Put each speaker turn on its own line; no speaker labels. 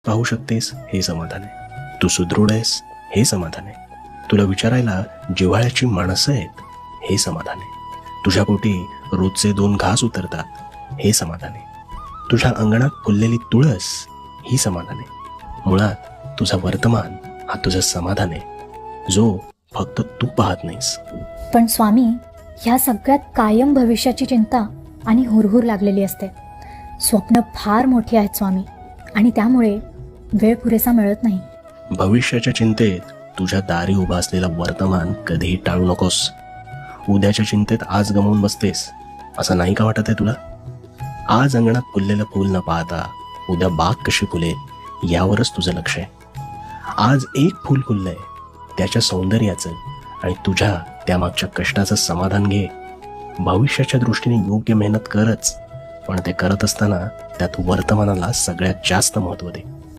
पाहू शकतेस हे समाधान आहे. तू सुदृढ आहेस हे समाधान आहे. तुला विचारायला जिव्हाळ्याची माणसं आहेत हे समाधान आहे. तुझ्या पोटी रोजचे 2 घास उतरतात हे समाधान आहे. तुझ्या अंगणात फुललेली तुळस ही समाधान आहे. मुळात तुझा वर्तमान हा तुझं समाधान आहे, जो फक्त तू पाहत नाहीस.
पण स्वामी, ह्या सगळ्यात कायम भविष्याची चिंता आणि हुरहुर लागलेली असते. स्वप्न फार मोठी आहेत स्वामी, आणि त्यामुळे वेळ पुरेसा मिळत नाही.
भविष्याच्या चिंतेत तुझ्या दारी उभा असलेला वर्तमान कधीही टाळू नकोस. उद्याच्या चिंतेत आज गमावून बसतेस असं नाही का वाटत आहे तुला? आज अंगणात फुललेलं फूल न पाहता उद्या बाग कशी फुलेल यावरच तुझं लक्ष आहे. आज एक फूल फुललंय, त्याच्या सौंदर्याचं आणि तुझ्या त्यामागच्या कष्टाचं समाधान घे. भविष्याच्या दृष्टीने योग्य मेहनत करच, पण ते करत असताना त्यात वर्तमानाला सगळ्यात जास्त महत्त्व दे.